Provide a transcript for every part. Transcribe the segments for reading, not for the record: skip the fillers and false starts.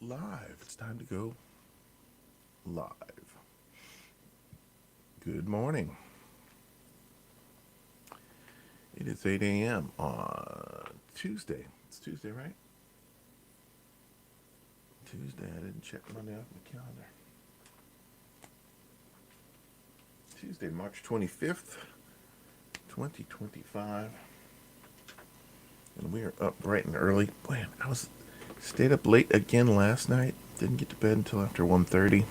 live. It's time to go live. Good morning. It is 8 a.m. on Tuesday. It's Tuesday, right? Tuesday. I didn't check Monday off my calendar. Tuesday, March 25th, 2025. And we are up bright and early. Man, I stayed up late again last night. Didn't get to bed until after 1:30.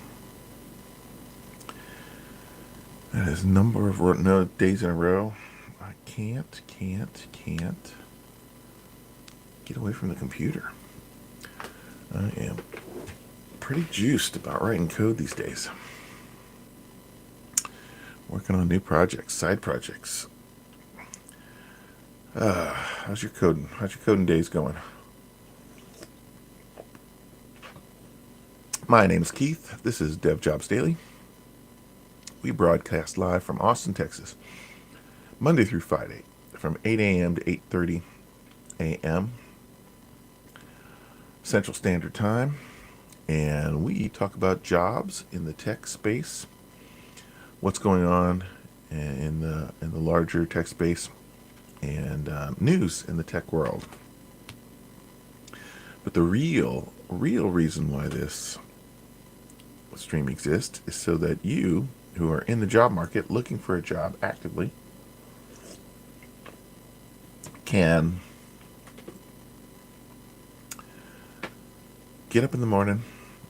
That is a number of days in a row. I can't get away from the computer. I am pretty juiced about writing code these days. Working on new projects, side projects. How's your coding days going? My name is Keith. This is Dev Jobs Daily. We broadcast live from Austin, Texas, Monday through Friday, from 8 a.m. to 8:30 a.m. Central Standard Time, and we talk about jobs in the tech space, what's going on in the larger tech space, and news in the tech world. But the real reason why this stream exists is so that you, who are in the job market looking for a job actively, can get up in the morning,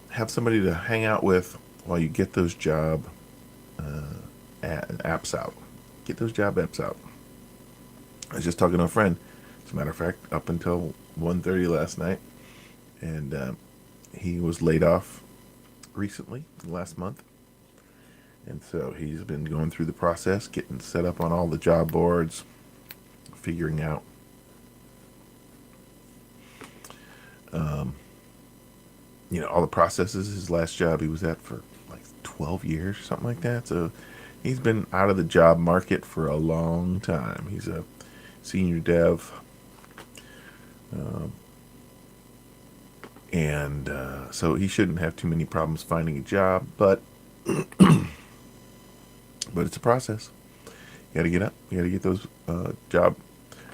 have somebody to hang out with while you get those job apps out. Get those job apps out. I was just talking to a friend, as a matter of fact, up until 1:30 last night, and he was laid off recently, last month, and so he's been going through the process, getting set up on all the job boards, figuring out all the processes. His last job he was at for like 12 years, something like that. So he's been out of the job market for a long time. He's a senior dev, and so he shouldn't have too many problems finding a job. But but it's a process. You got to get up. You got to get those job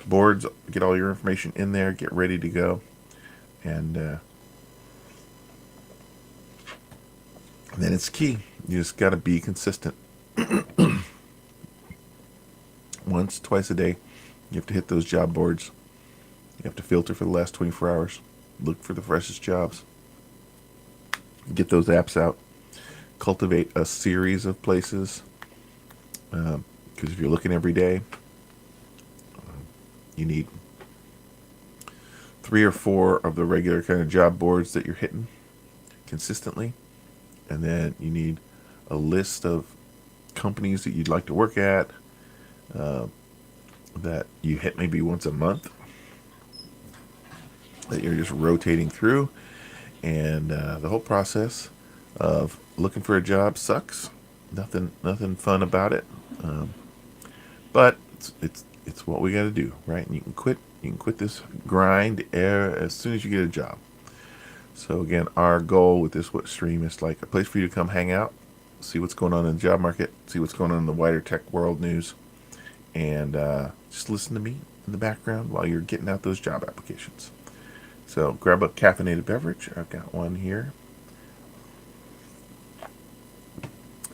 boards, get all your information in there, get ready to go, and then it's key. You just got to be consistent. Once, twice a day, you have to hit those job boards. You have to filter for the last 24 hours. Look for the freshest jobs. Get those apps out. Cultivate a series of places. Because if you're looking every day, you need 3 or 4 of the regular kind of job boards that you're hitting consistently. And then you need a list of companies that you'd like to work at that you hit maybe once a month, that you're just rotating through. And the whole process of looking for a job sucks. Nothing fun about it. But it's what we got to do, right? And you can quit this grind as soon as you get a job. So again, our goal with this stream is like a place for you to come hang out, see what's going on in the job market, see what's going on in the wider tech world news, and just listen to me in the background while you're getting out those job applications. So grab a caffeinated beverage. I've got one here.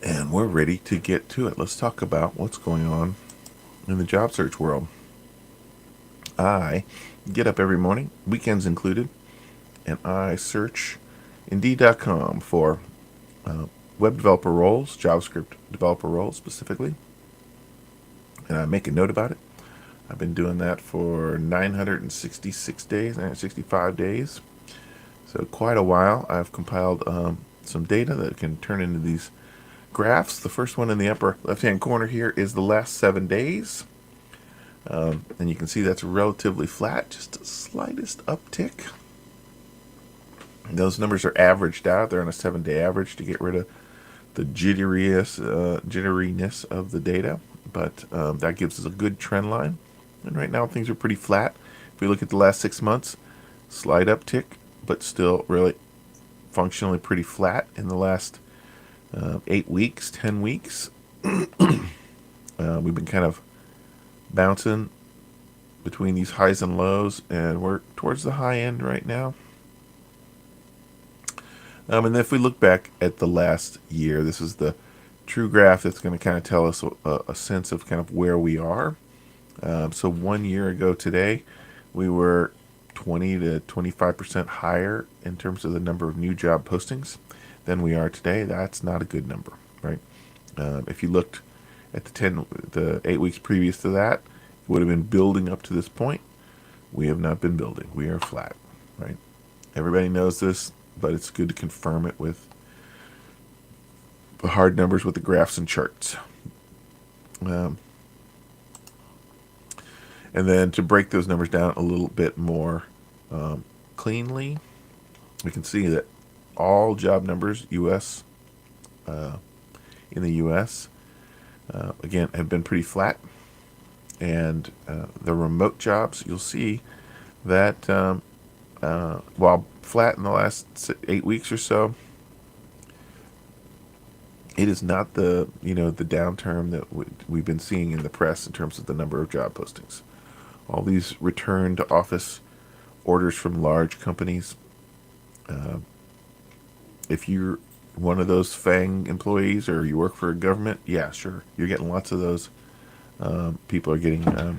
And we're ready to get to it. Let's talk about what's going on in the job search world. I get up every morning, weekends included, and I search Indeed.com for web developer roles, JavaScript developer roles specifically, and I make a note about it. I've been doing that for 966 days, 965 days, so quite a while. I've compiled some data that can turn into these graphs. The first one in the upper left-hand corner here is the last 7 days. And you can see that's relatively flat, just the slightest uptick. Those numbers are averaged out. They're on a 7-day average to get rid of the jitteriness of the data. But that gives us a good trend line. And right now things are pretty flat. If we look at the last 6 months, slight uptick, but still really functionally pretty flat in the last 8 weeks, 10 weeks. We've been kind of bouncing between these highs and lows, and we're towards the high end right now. And if we look back at the last year, this is the true graph that's going to kind of tell us a sense of kind of where we are. So 1 year ago today, we were 20 to 25% higher in terms of the number of new job postings than we are today. That's not a good number, right? If you looked at the 8 weeks previous to that, it would have been building up to this point. We have not been building. We are flat, right? Everybody knows this, but it's good to confirm it with the hard numbers with the graphs and charts. And then to break those numbers down a little bit more cleanly, we can see that all job numbers, U.S., in the U.S., again, have been pretty flat. And the remote jobs, you'll see that while flat in the last 8 weeks or so, it is not the downturn that we've been seeing in the press in terms of the number of job postings. All these return to office orders from large companies. If you're one of those FANG employees or you work for a government, yeah, sure, you're getting lots of those. People are getting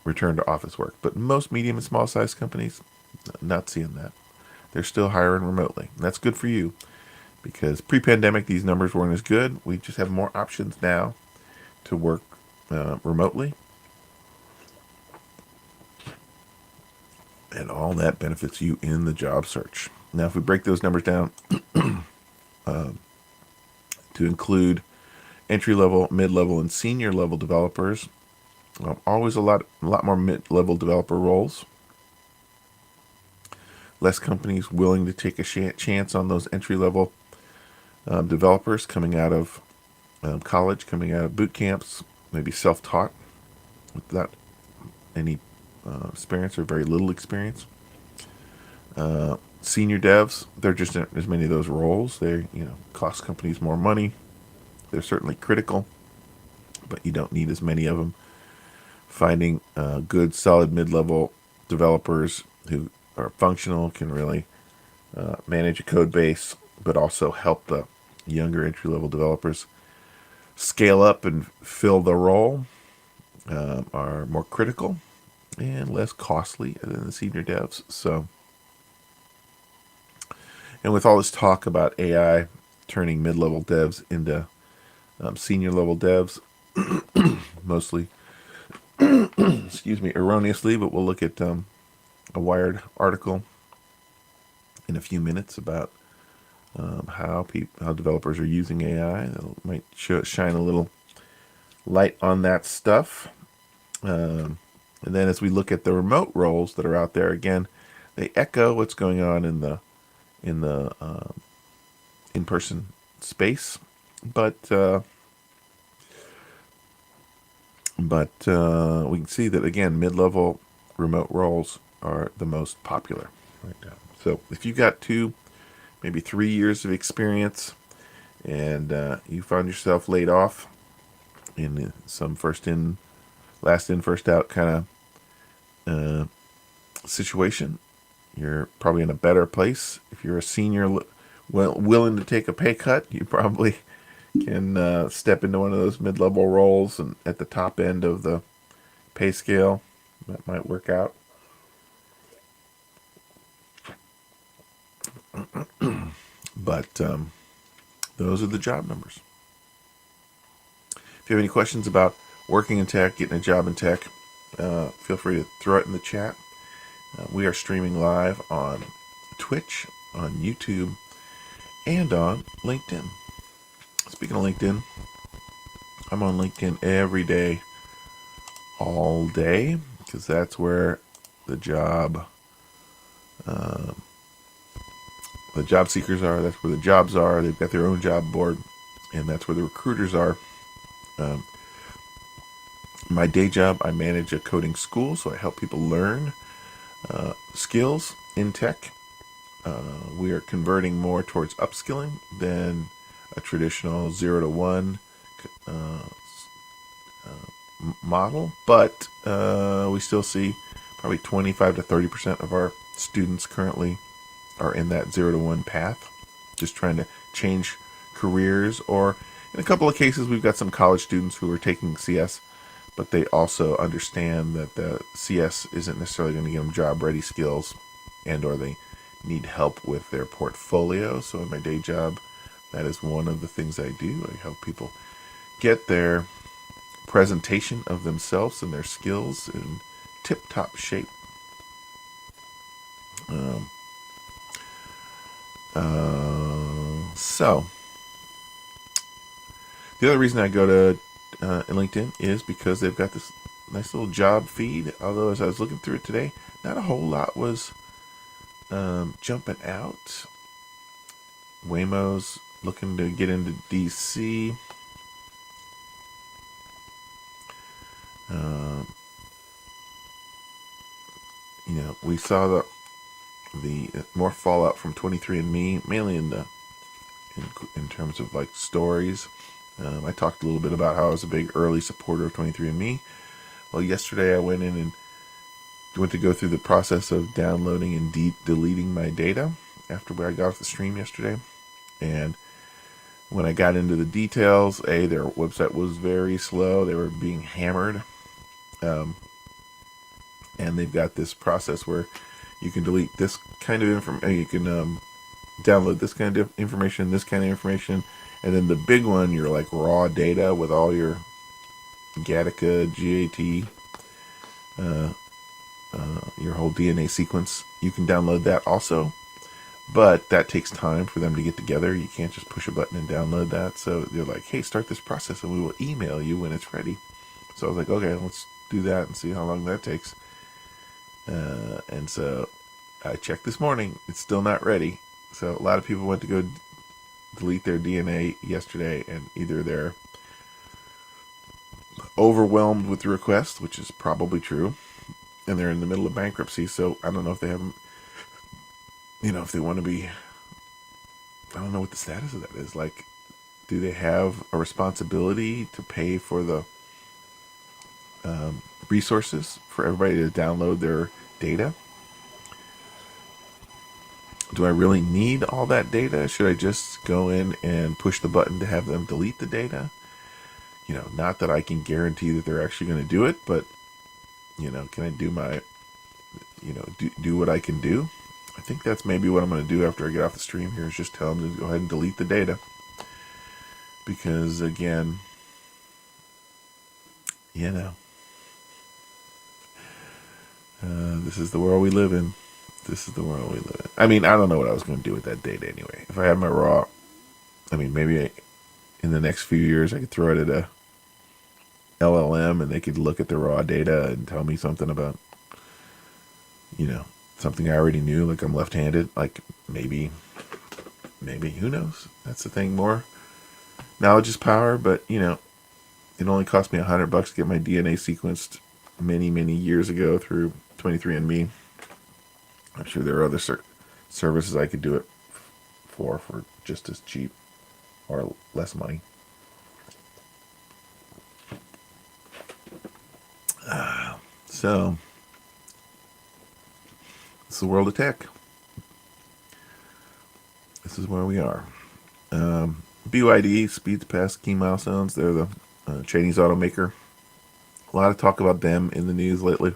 return to office work, but most medium and small size companies, not seeing that. They're still hiring remotely, and that's good for you, because pre-pandemic these numbers weren't as good. We just have more options now to work remotely, and all that benefits you in the job search. Now, if we break those numbers down to include entry-level, mid-level, and senior-level developers, always a lot more mid-level developer roles. Less companies willing to take a chance on those entry-level developers coming out of college, coming out of boot camps, maybe self-taught without any experience or very little experience. Senior devs, there just aren't as many of those roles. They cost companies more money. They're certainly critical, but you don't need as many of them. Finding good, solid mid-level developers who are functional, can really manage a code base, but also help the younger entry-level developers scale up and fill the role, are more critical and less costly than the senior devs. So, and with all this talk about AI turning mid-level devs into senior-level devs, mostly, excuse me, erroneously, but we'll look at a Wired article in a few minutes about how developers are using AI. That might shine a little light on that stuff. And then as we look at the remote roles that are out there, again, they echo what's going on in the in-person space, but we can see that, again, mid-level remote roles are the most popular right now. So if you've got 2, maybe 3 years of experience, and you found yourself laid off in some last in, first out kind of situation, you're probably in a better place. If you're a senior willing to take a pay cut, you probably can step into one of those mid-level roles and at the top end of the pay scale. That might work out. But those are the job numbers. If you have any questions about working in tech, getting a job in tech, feel free to throw it in the chat. We are streaming live on Twitch, on YouTube, and on LinkedIn. Speaking of LinkedIn, I'm on LinkedIn every day, all day, because that's where the job seekers are. That's where the jobs are. They've got their own job board, and that's where the recruiters are. My day job, I manage a coding school, so I help people learn skills in tech. We are converting more towards upskilling than a traditional 0 to 1 uh, model, but we still see probably 25 to 30% of our students currently are in that 0 to 1 path, just trying to change careers. Or in a couple of cases, we've got some college students who are taking CS, but they also understand that the CS isn't necessarily going to give them job ready skills, and or they need help with their portfolio. So in my day job, that is one of the things I do. I help people get their presentation of themselves and their skills in tip-top shape. Um, so the other reason I go to LinkedIn is because they've got this nice little job feed. Although as I was looking through it today, not a whole lot was jumping out. Waymo's looking to get into DC. We saw the more fallout from 23andMe, mainly in terms of like stories. I talked a little bit about how I was a big early supporter of 23andMe. Well, yesterday I went in and went to go through the process of downloading and deleting my data after I got off the stream yesterday. And when I got into the details, their website was very slow. They were being hammered. And they've got this process where you can delete this kind of information. You can download this kind of information, this kind of information. And then the big one, your like raw data with all your Gattaca, GAT, your whole DNA sequence. You can download that also, but that takes time for them to get together. You can't just push a button and download that. So they're like, hey, start this process and we will email you when it's ready. So I was like, okay, let's do that and see how long that takes. And so I checked this morning. It's still not ready. So a lot of people went to go delete their DNA yesterday, and either they're overwhelmed with the request, which is probably true, and they're in the middle of bankruptcy. So I don't know if they haven't, if they want to be, I don't know what the status of that is. Like, do they have a responsibility to pay for the resources for everybody to download their data? Do I really need all that data? Should I just go in and push the button to have them delete the data? Not that I can guarantee that they're actually going to do it, but, can I do my, do what I can do? I think that's maybe what I'm going to do after I get off the stream here, is just tell them to go ahead and delete the data. Because, again, this is the world we live in. This is the world we live in. I mean, I don't know what I was going to do with that data anyway. If I had my raw, maybe in the next few years I could throw it at a LLM and they could look at the raw data and tell me something about, something I already knew, like I'm left-handed. Like maybe, who knows? That's the thing. More knowledge is power, but it only cost me $100 to get my DNA sequenced many, many years ago through 23andMe. I'm sure there are other services I could do it for just as cheap or less money. So, it's the world of tech. This is where we are. BYD speeds past key milestones. They're the Chinese automaker. A lot of talk about them in the news lately,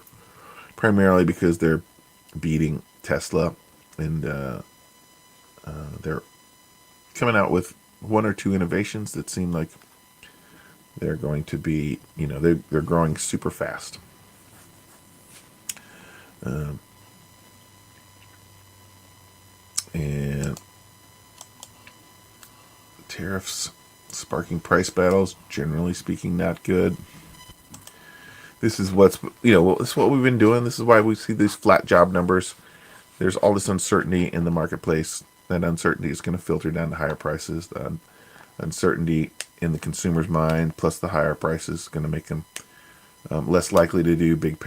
primarily because they're beating Tesla, and they're coming out with one or two innovations that seem like they're going to be, they're growing super fast. And tariffs sparking price battles, generally speaking, not good. This is this is what we've been doing. This is why we see these flat job numbers. There's all this uncertainty in the marketplace. That uncertainty is going to filter down to higher prices. The uncertainty in the consumer's mind, plus the higher prices, is going to make them less likely to do big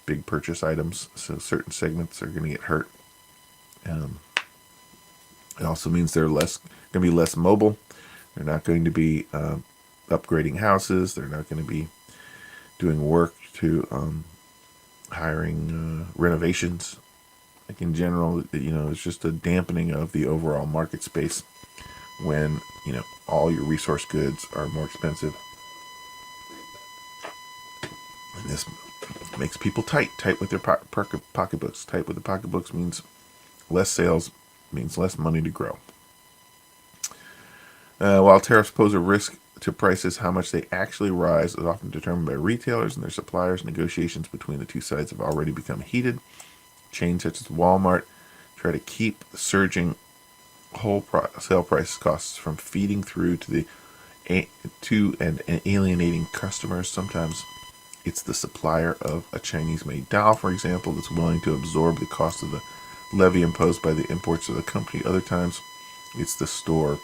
big purchase items, so certain segments are going to get hurt. It also means they're going to be less mobile. They're not going to be upgrading houses. They're not going to be doing work to hiring renovations. Like in general, it's just a dampening of the overall market space when, all your resource goods are more expensive. And this makes people tight with their pocketbooks. Tight with the pocketbooks means less sales, means less money to grow. While tariffs pose a risk to prices, how much they actually rise is often determined by retailers and their suppliers. Negotiations between the two sides have already become heated. Chains such as Walmart try to keep surging sale price costs from feeding through to and alienating customers. Sometimes it's the supplier of a Chinese-made doll, for example, that's willing to absorb the cost of the levy imposed by the imports of the company. Other times, it's the store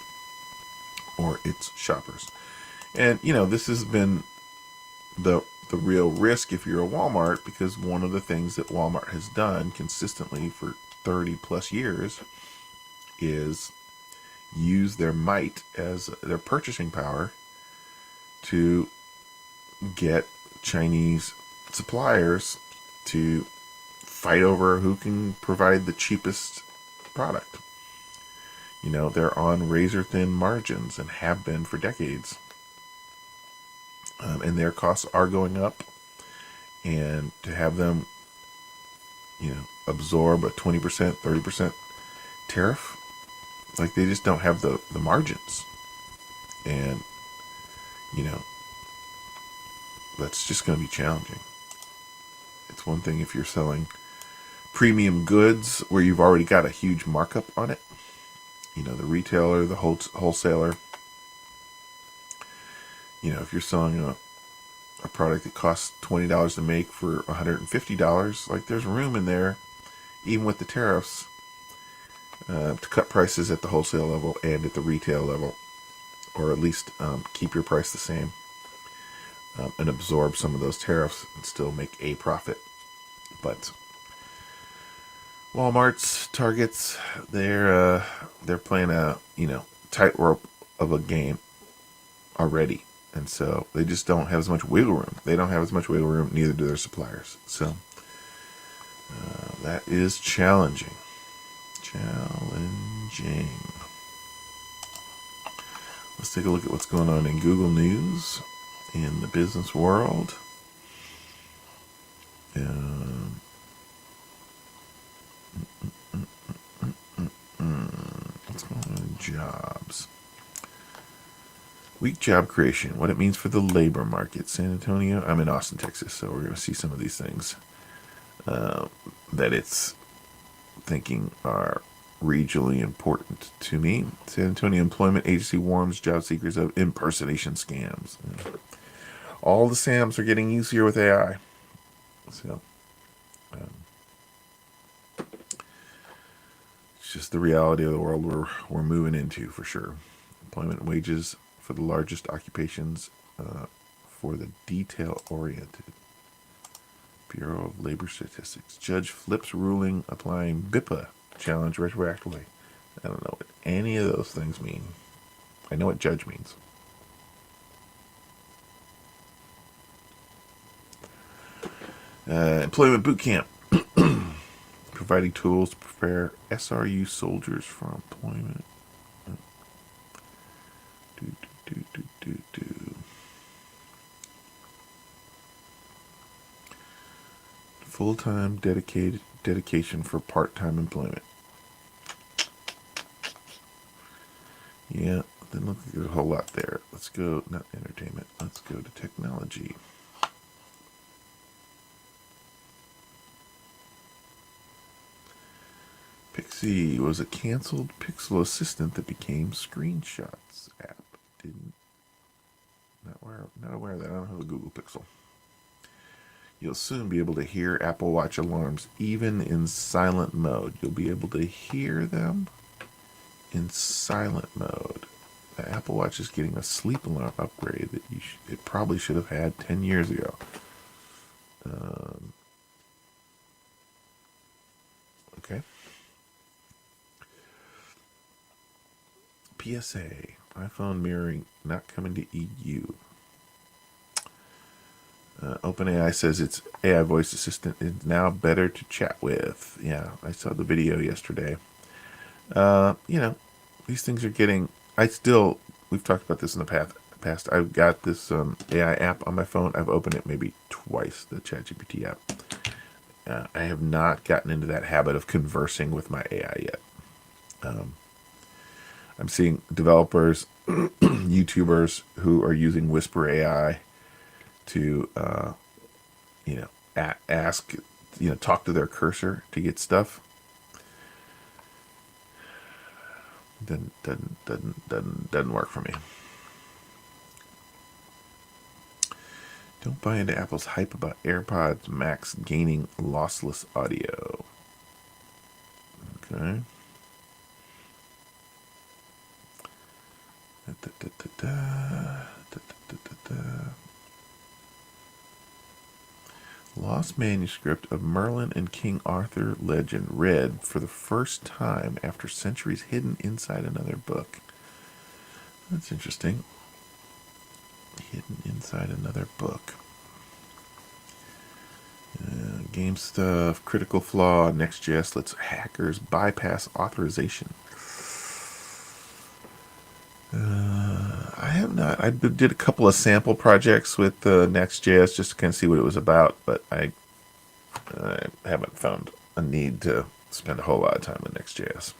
or its shoppers. And, this has been the real risk if you're a Walmart, because one of the things that Walmart has done consistently for 30 plus years is use their might as their purchasing power to get Chinese suppliers to fight over who can provide the cheapest product. They're on razor thin margins and have been for decades. And their costs are going up. And to have them, absorb a 20%, 30% tariff, like they just don't have the margins. And, that's just going to be challenging. It's one thing if you're selling premium goods where you've already got a huge markup on it. The retailer, the wholesaler. If you're selling a product that costs $20 to make for $150, like there's room in there, even with the tariffs, to cut prices at the wholesale level and at the retail level, or at least keep your price the same, and absorb some of those tariffs and still make a profit. But Walmart's, Targets, they're playing a tightrope of a game already, and so they just don't have as much wiggle room. They don't have as much wiggle room, neither do their suppliers. So that is challenging. Let's take a look at what's going on in Google News in the business world. What's going on in jobs? Weak job creation, what it means for the labor market. San Antonio, I'm in Austin, Texas, so we're going to see some of these things that it's thinking are regionally important to me. San Antonio Employment Agency warns job seekers of impersonation scams. All the SAMs are getting easier with AI. So it's just the reality of the world we're moving into, for sure. Employment wages for the largest occupations for the detail-oriented. Bureau of Labor Statistics. Judge flips ruling applying BIPA challenge retroactively. I don't know what any of those things mean. I know what judge means. Employment boot camp. Providing tools to prepare SRU soldiers for employment. Full-time dedication for part-time employment. Yeah, then look, there's a whole lot there. Let's go, not entertainment, let's go to technology. Pixie was a canceled Pixel assistant that became Screenshots app. Not aware of that. I don't have a Google Pixel. You'll soon be able to hear Apple Watch alarms even in silent mode. You'll be able to hear them in silent mode. The Apple Watch is getting a sleep alarm upgrade that it probably should have had 10 years ago. Okay. PSA. iPhone mirroring not coming to EU. OpenAI says its AI voice assistant is now better to chat with. Yeah, I saw the video yesterday. These things are getting. We've talked about this in the past. I've got this AI app on my phone. I've opened it maybe twice, the ChatGPT app. I have not gotten into that habit of conversing with my AI yet. I'm seeing developers, YouTubers who are using Whisper AI to, ask, talk to their cursor to get stuff. Doesn't work for me. Don't buy into Apple's hype about AirPods Max gaining lossless audio. Okay. Lost manuscript of Merlin and King Arthur legend read for the first time after centuries hidden inside another book. That's interesting. Hidden inside another book. Game stuff, critical flaw, Next.js lets hackers bypass authorization. I have not. I did a couple of sample projects with Next.js just to kind of see what it was about, but I haven't found a need to spend a whole lot of time with Next.js.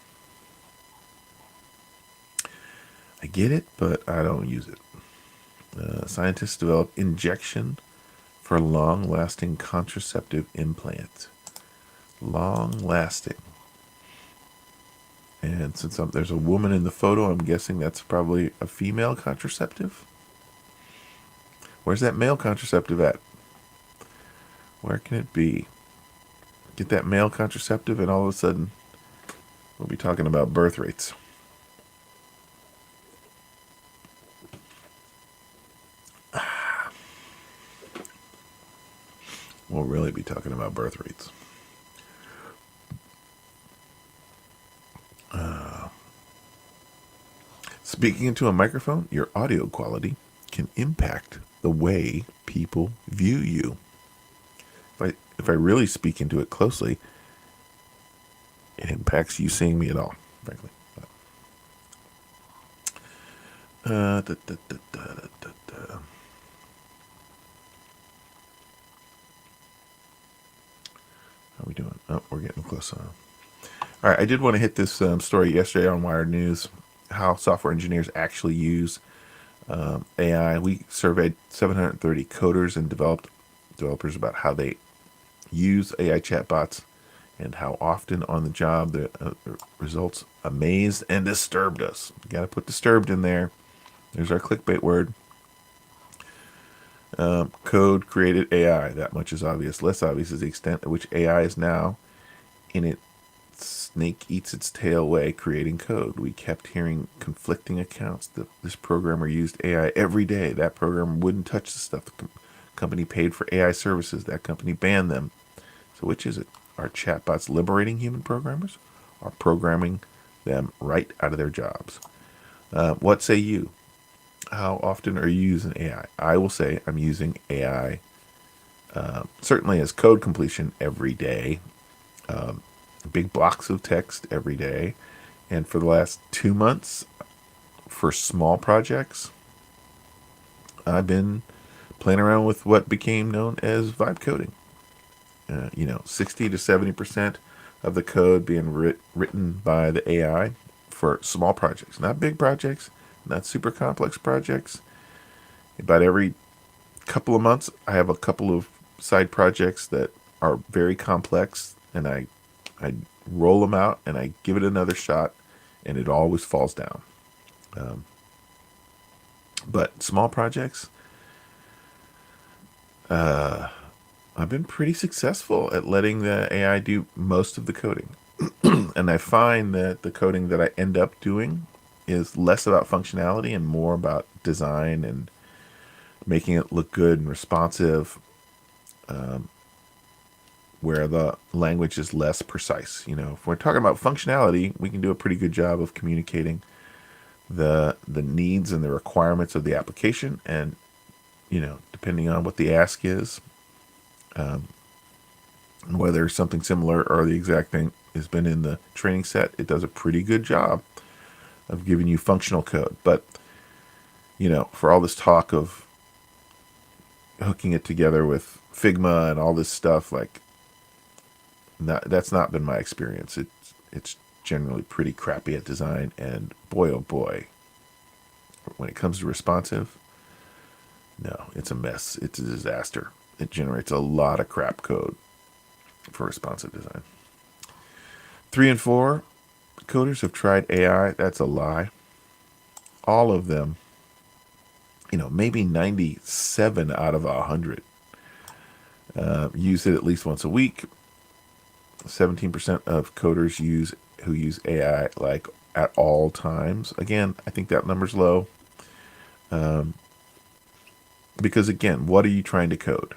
I get it, but I don't use it. Scientists develop injection for long-lasting contraceptive implant. Long-lasting. And since there's a woman in the photo, I'm guessing that's probably a female contraceptive. Where's that male contraceptive at? Where can it be? Get that male contraceptive and all of a sudden we'll be talking about birth rates. We'll really be talking about birth rates. Speaking into a microphone, your audio quality can impact the way people view you. If I really speak into it closely, it impacts you seeing me at all, frankly. How are we doing? Oh, we're getting close on. All right, I did want to hit this story yesterday on Wired News, how software engineers actually use AI. We surveyed 730 coders and developers about how they use AI chatbots and how often on the job the results amazed and disturbed us. You got to put disturbed in there. There's our clickbait word. Code created AI. That much is obvious. Less obvious is the extent at which AI is now in its snake eats its tail way creating code. We kept hearing conflicting accounts that this programmer used AI every day. That programmer wouldn't touch the stuff. The company paid for AI services. That company banned them. So which is it? Are chatbots liberating human programmers or programming them right out of their jobs? What say you? How often are you using AI? I will say I'm using AI certainly as code completion every day. Big blocks of text every day. And for the last 2 months, for small projects, I've been playing around with what became known as vibe coding. 60 to 70% of the code being written by the AI for small projects, not big projects, not super complex projects. About every couple of months, I have a couple of side projects that are very complex, and I roll them out and I give it another shot, and it always falls down. But small projects, I've been pretty successful at letting the AI do most of the coding. And I find that the coding that I end up doing is less about functionality and more about design and making it look good and responsive. where the language is less precise. If we're talking about functionality, we can do a pretty good job of communicating the needs and the requirements of the application, and depending on what the ask is, whether something similar or the exact thing has been in the training set, it does a pretty good job of giving you functional code. But for all this talk of hooking it together with Figma and all this stuff, like, that's not been my experience. It's generally pretty crappy at design, and boy oh boy, when it comes to responsive, no, it's a mess. It's a disaster. It generates a lot of crap code for responsive design. 3 and 4, coders have tried AI. That's a lie. All of them, maybe 97 out of 100 use it at least once a week. 17% of coders who use AI like at all times. Again, I think that number's low. Because again, what are you trying to code?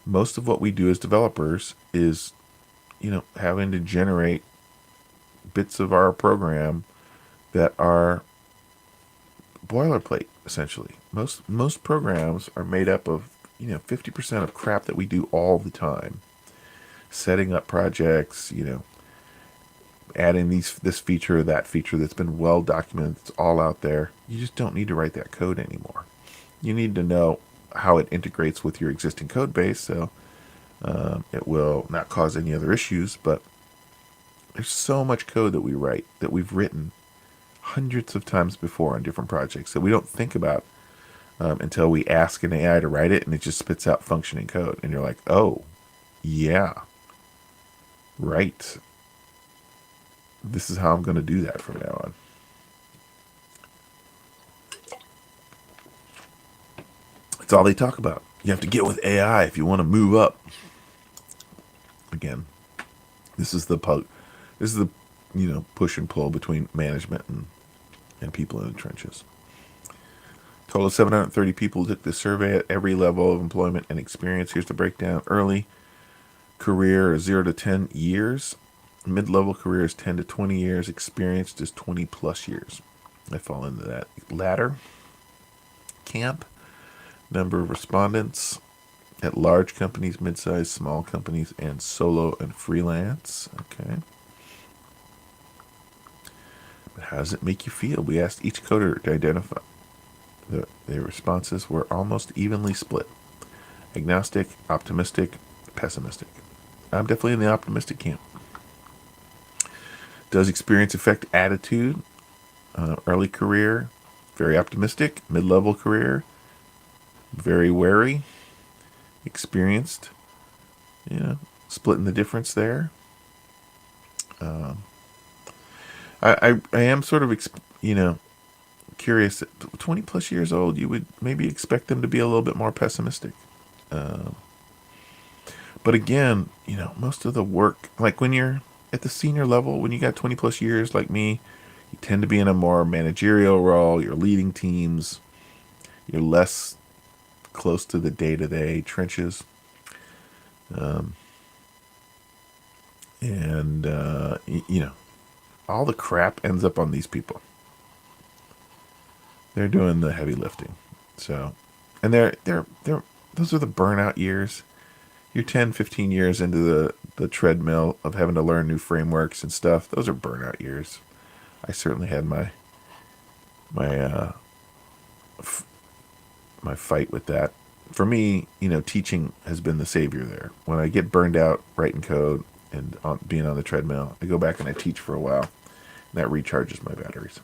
Most of what we do as developers is, having to generate bits of our program that are boilerplate, essentially. Most programs are made up of, 50% of crap that we do all the time. Setting up projects, adding this feature or that feature that's been well documented, it's all out there. You just don't need to write that code anymore. You need to know how it integrates with your existing code base, so it will not cause any other issues. But there's so much code that we write, that we've written hundreds of times before on different projects, that we don't think about until we ask an AI to write it, and it just spits out functioning code. And you're like, oh, yeah, right. This is how I'm going to do that from now on. It's all they talk about. You have to get with AI if you want to move up. Again, this is the push and pull between management and people in the trenches. Total of 730 people took this survey at every level of employment and experience. Here's the breakdown. Early career is 0 to 10 years. Mid-level career is 10 to 20 years. Experienced is 20 plus years. I fall into that latter camp. Number of respondents at large companies, mid-sized, small companies, and solo and freelance. Okay. But how does it make you feel? We asked each coder to identify. Their responses were almost evenly split. Agnostic, optimistic, pessimistic. I'm definitely in the optimistic camp. Does experience affect attitude? Early career, very optimistic. Mid-level career, very wary. Experienced, splitting the difference there. I am sort of, curious. At 20 plus years old, you would maybe expect them to be a little bit more pessimistic. But again, most of the work, like when you're at the senior level, when you got 20 plus years like me, you tend to be in a more managerial role. You're leading teams. You're less close to the day-to-day trenches. All the crap ends up on these people. They're doing the heavy lifting. So, and they're those are the burnout years. You're 10, 15 years into the treadmill of having to learn new frameworks and stuff. Those are burnout years. I certainly had my fight with that. For me, teaching has been the savior there. When I get burned out writing code and being on the treadmill, I go back and I teach for a while. And that recharges my batteries.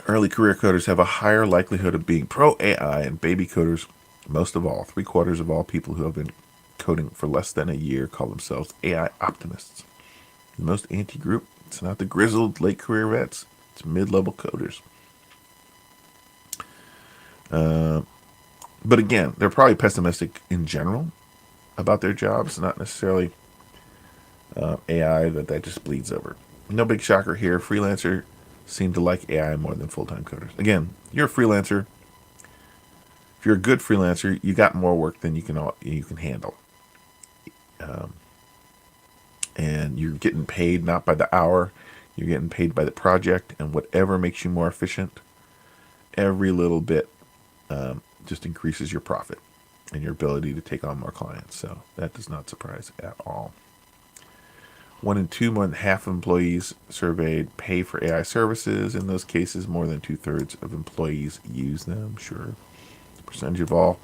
Early career coders have a higher likelihood of being pro AI, and baby coders, most of all, 3/4 of all people who have been coding for less than a year call themselves AI optimists. The most anti-group, it's not the grizzled late career vets, it's mid-level coders. But again, they're probably pessimistic in general about their jobs, not necessarily AI that just bleeds over. No big shocker here. Freelancer seem to like AI more than full-time coders. Again, you're a freelancer. If you're a good freelancer, you got more work than you can handle, and you're getting paid not by the hour, you're getting paid by the project, and whatever makes you more efficient, every little bit just increases your profit and your ability to take on more clients. So that does not surprise at all. 1 in 2, more than half of employees surveyed pay for AI services. In those cases, more than 2/3 of employees use them. Sure. The percentage of all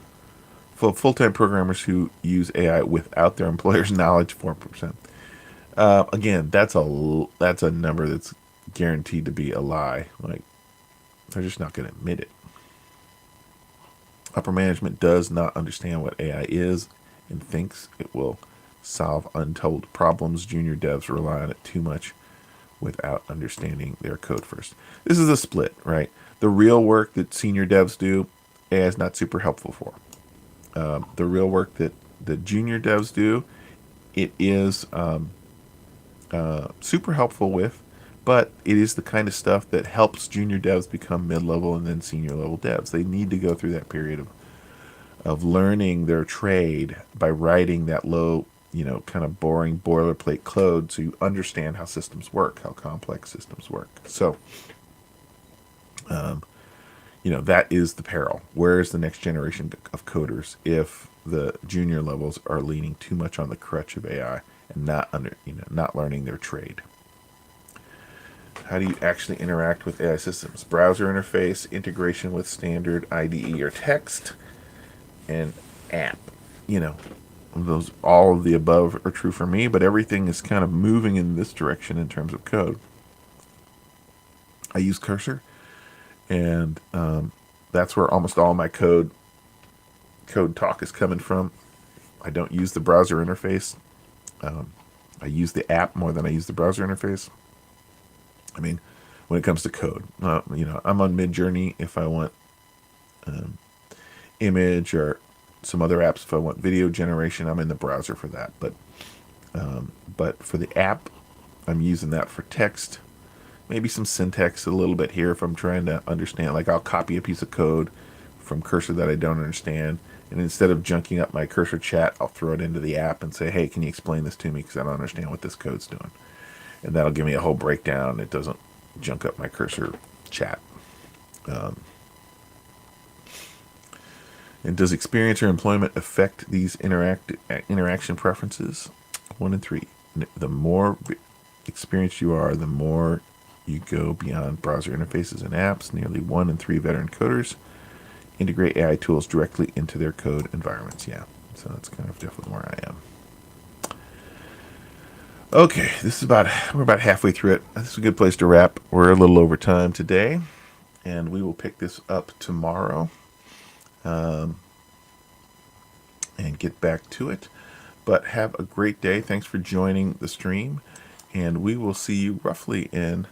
full-time programmers who use AI without their employer's knowledge, 4%. Again, that's a number that's guaranteed to be a lie. Like, they're just not going to admit it. Upper management does not understand what AI is and thinks it will solve untold problems. Junior devs rely on it too much without understanding their code first. This is a split, right? The real work that senior devs do, AI is not super helpful for. The real work that the junior devs do, it is super helpful with, but it is the kind of stuff that helps junior devs become mid-level and then senior level devs. They need to go through that period of learning their trade by writing that low, kind of boring boilerplate code, so you understand how systems work, how complex systems work. So, that is the peril. Where is the next generation of coders if the junior levels are leaning too much on the crutch of AI and not learning their trade? How do you actually interact with AI systems? Browser interface, integration with standard IDE or text, and app. Those, all of the above are true for me, but everything is kind of moving in this direction in terms of code. I use Cursor, and that's where almost all my code talk is coming from. I don't use the browser interface. I use the app more than I use the browser interface. I mean, when it comes to code, I'm on Midjourney if I want image, or some other apps if I want video generation. I'm in the browser for that. But for the app, I'm using that for text, maybe some syntax a little bit here if I'm trying to understand. Like, I'll copy a piece of code from Cursor that I don't understand, and instead of junking up my Cursor chat, I'll throw it into the app and say, hey, can you explain this to me, because I don't understand what this code's doing. And that'll give me a whole breakdown. It doesn't junk up my Cursor chat. And does experience or employment affect these interaction preferences? 1 in 3. The more experienced you are, the more you go beyond browser interfaces and apps. Nearly 1 in 3 veteran coders integrate AI tools directly into their code environments. Yeah, so that's kind of definitely where I am. Okay, we're about halfway through it. This is a good place to wrap. We're a little over time today, and we will pick this up tomorrow and get back to it. But have a great day. Thanks for joining the stream, and we will see you roughly in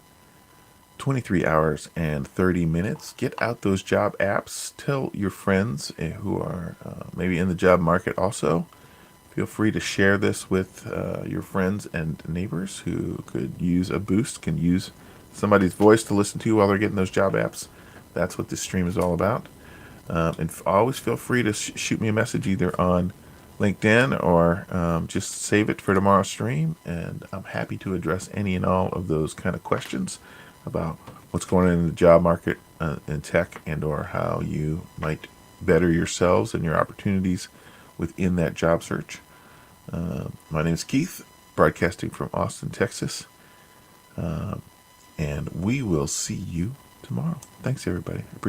23 hours and 30 minutes. Get out those job apps. Tell your friends who are maybe in the job market also. Feel free to share this with your friends and neighbors who could use a boost, can use somebody's voice to listen to while they're getting those job apps. That's what this stream is all about. And always feel free to shoot me a message either on LinkedIn or just save it for tomorrow's stream. And I'm happy to address any and all of those kind of questions about what's going on in the job market in tech, and or how you might better yourselves and your opportunities within that job search. My name is Keith, broadcasting from Austin, Texas, and we will see you tomorrow. Thanks, everybody.